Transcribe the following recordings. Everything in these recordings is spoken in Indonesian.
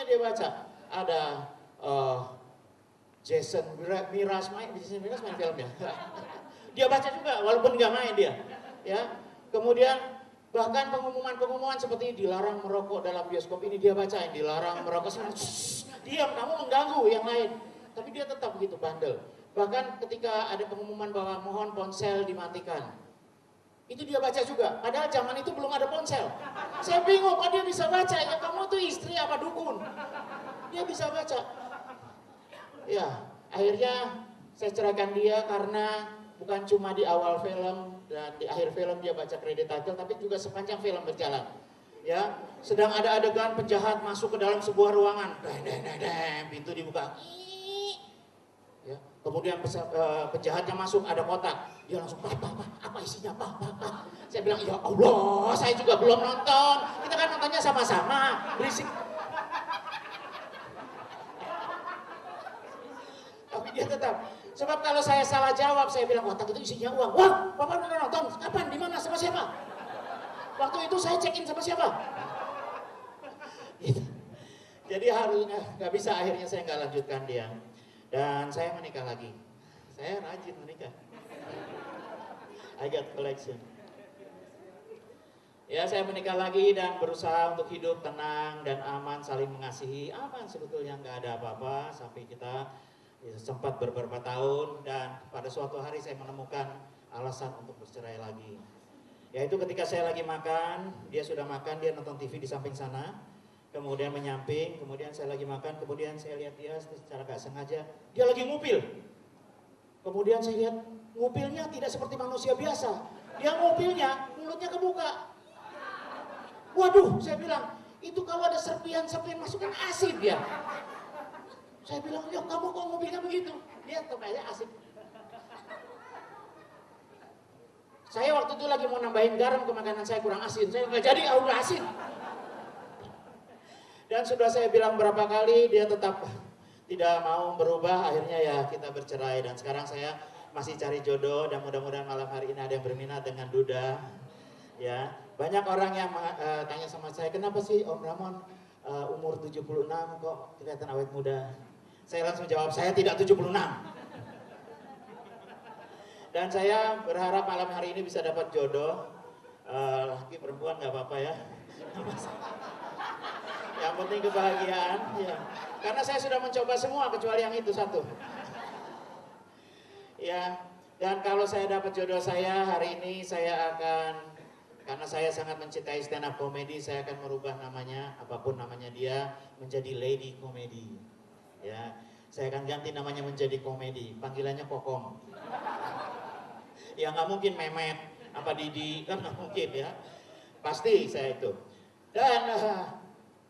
semuanya dia baca. Ada Jason Mraz main filmnya. Dia baca juga walaupun nggak main dia. Ya. Kemudian bahkan pengumuman-pengumuman seperti dilarang merokok dalam bioskop ini dia bacain, dilarang merokok sana. Diam, kamu mengganggu yang lain. Tapi dia tetap begitu bandel. Bahkan ketika ada pengumuman bahwa mohon ponsel dimatikan, itu dia baca juga. Padahal zaman itu belum ada ponsel. Saya bingung, kok dia bisa baca? Ya kamu tuh istri apa dukun? Dia bisa baca. Ya, akhirnya saya cerahkan dia karena bukan cuma di awal film dan di akhir film dia baca kredit title, tapi juga sepanjang film berjalan. Ya, sedang ada adegan penjahat masuk ke dalam sebuah ruangan. Pintu dibuka. Ya, kemudian penjahatnya masuk, ada kotak. Dia langsung, Pak, apa isinya, Pak. Saya bilang, ya Allah, saya juga belum nonton. Kita kan nontonnya sama-sama, berisik. Tapi dia tetap. Sebab kalau saya salah jawab, saya bilang, kotak itu isinya uang. Wah, Bapak udah nonton? Kapan? Di mana? Sama siapa? Waktu itu saya check-in sama siapa? Gitu. Jadi harusnya nggak bisa, akhirnya saya nggak lanjutkan dia. Dan saya menikah lagi. Saya rajin menikah. I got collection. Ya, saya menikah lagi dan berusaha untuk hidup tenang dan aman, saling mengasihi. Aman sebetulnya, nggak ada apa-apa sampai kita sempat beberapa tahun dan pada suatu hari saya menemukan alasan untuk bercerai lagi. Yaitu ketika saya lagi makan, dia sudah makan, dia nonton TV di samping sana. Kemudian menyamping, kemudian saya lagi makan, kemudian saya lihat dia secara gak sengaja, dia lagi ngupil. Kemudian saya lihat ngupilnya tidak seperti manusia biasa. Dia ngupilnya, mulutnya kebuka. Waduh, saya bilang, itu kalau ada serpian masukkan asin dia. Saya bilang, ya kamu kok ngupilnya begitu? Dia tempatnya asin. Saya waktu itu lagi mau nambahin garam ke makanan saya kurang asin. Saya nggak jadi, udah asin. Dan sudah saya bilang berapa kali, dia tetap tidak mau berubah. Akhirnya ya kita bercerai. Dan sekarang saya masih cari jodoh. Dan mudah-mudahan malam hari ini ada yang berminat dengan Duda. Ya, banyak orang yang tanya sama saya, kenapa sih Om Ramon umur 76 kok kelihatan awet muda? Saya langsung jawab, saya tidak 76. Dan saya berharap malam hari ini bisa dapat jodoh. Laki perempuan nggak apa-apa ya. Yang penting kebahagiaan. Ya. Karena saya sudah mencoba semua kecuali yang itu satu. Ya. Dan kalau saya dapat jodoh saya hari ini, saya akan, karena saya sangat mencintai stand up comedy, saya akan merubah namanya, apapun namanya dia, menjadi Lady Comedy. Ya. Saya akan ganti namanya menjadi komedi. Panggilannya Kokom. Ya nggak mungkin Memet, apa Didi, kan nggak mungkin ya. Pasti saya itu. Dan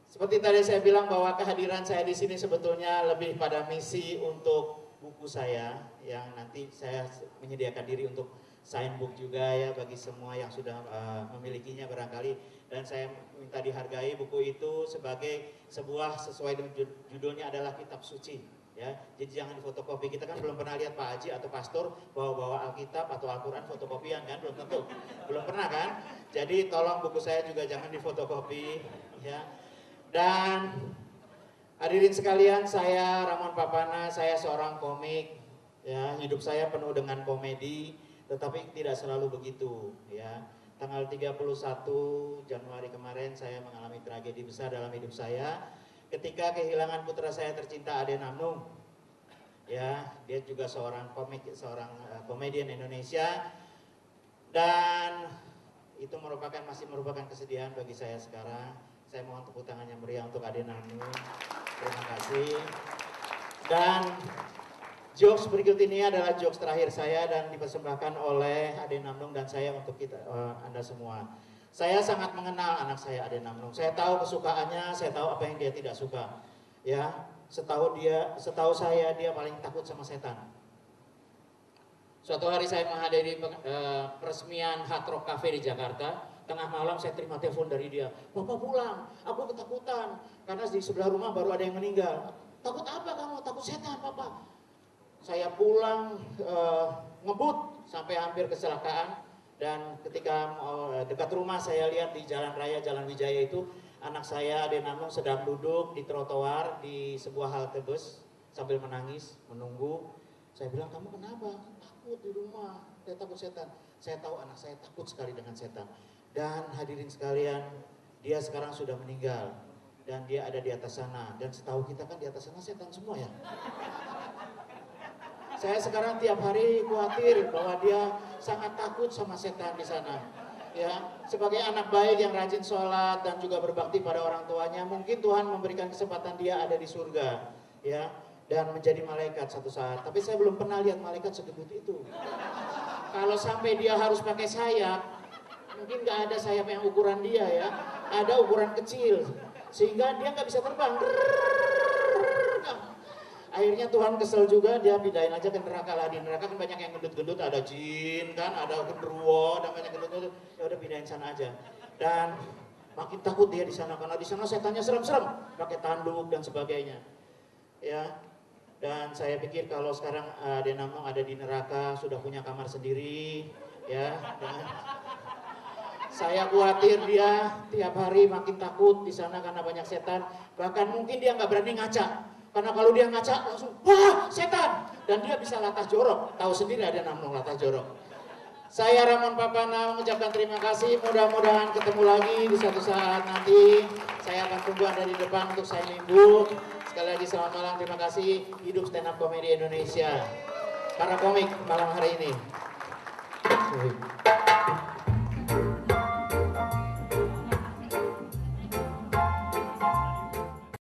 seperti tadi saya bilang bahwa kehadiran saya di sini sebetulnya lebih pada misi untuk buku saya yang nanti saya menyediakan diri untuk sign book juga ya bagi semua yang sudah memilikinya barangkali. Dan saya minta dihargai buku itu sebagai sebuah, sesuai dengan judulnya adalah kitab suci. Ya, jadi jangan difotokopi. Kita kan belum pernah lihat Pak Haji atau pastor bawa-bawa Alkitab atau Al-Quran fotokopian kan, belum tentu, belum pernah kan. Jadi tolong buku saya juga jangan difotokopi, ya. Dan hadirin sekalian, saya Ramon Papana, saya seorang komik, ya. Hidup saya penuh dengan komedi, tetapi tidak selalu begitu, ya. Tanggal 31 Januari kemarin saya mengalami tragedi besar dalam hidup saya. Ketika kehilangan putra saya tercinta Ade Namnung, ya dia juga seorang komik, seorang komedian Indonesia, dan itu masih merupakan kesedihan bagi saya sekarang. Saya mohon tepuk tangan yang meriah untuk Ade Namnung. Terima kasih. Dan jokes berikut ini adalah jokes terakhir saya dan dipersembahkan oleh Ade Namnung dan saya untuk Anda semua. Saya sangat mengenal anak saya Ade Namnung. Saya tahu kesukaannya, saya tahu apa yang dia tidak suka. Ya, setahu saya dia paling takut sama setan. Suatu hari saya menghadiri peresmian Hard Rock Cafe di Jakarta. Tengah malam saya terima telepon dari dia. Bapak pulang, aku ketakutan karena di sebelah rumah baru ada yang meninggal. Takut apa kamu? Takut setan, Papa. Saya pulang ngebut sampai hampir kecelakaan. Dan ketika dekat rumah saya lihat di jalan raya, Jalan Wijaya itu anak saya Ade Namung sedang duduk di trotoar di sebuah halte bus sambil menangis, menunggu. Saya bilang, kamu kenapa? Takut di rumah, saya takut setan. Saya tahu anak saya takut sekali dengan setan. Dan hadirin sekalian, dia sekarang sudah meninggal. Dan dia ada di atas sana. Dan setahu kita kan di atas sana setan semua ya. Saya sekarang tiap hari khawatir bahwa dia sangat takut sama setan di sana. Ya, sebagai anak baik yang rajin sholat dan juga berbakti pada orang tuanya, mungkin Tuhan memberikan kesempatan dia ada di surga, ya, dan menjadi malaikat satu saat. Tapi saya belum pernah lihat malaikat segebut itu. Kalau sampai dia harus pakai sayap, mungkin nggak ada sayap yang ukuran dia ya, ada ukuran kecil, sehingga dia nggak bisa terbang. Akhirnya Tuhan kesel juga, dia pindahin aja ke neraka lah. Di neraka kan banyak yang gendut-gendut, ada jin kan, ada genderuwo, dan banyak gendut-gendut. Ya udah pindahin sana aja. Dan makin takut dia di sana karena di sana setannya serem-serem, pakai tanduk dan sebagainya. Ya. Dan saya pikir kalau sekarang Ade Namung ada di neraka, sudah punya kamar sendiri, ya. Dan saya khawatir dia tiap hari makin takut di sana karena banyak setan. Bahkan mungkin dia nggak berani ngaca. Karena kalau dia ngaca langsung, wah setan! Dan dia bisa latah jorok. Tahu sendiri Ade Namung latah jorok. Saya Ramon Papana mengucapkan terima kasih. Mudah-mudahan ketemu lagi di suatu saat nanti. Saya akan tunggu Anda di depan untuk saya minggu. Sekali lagi selamat malam, terima kasih. Hidup stand up comedy Indonesia. Para komik malam hari ini.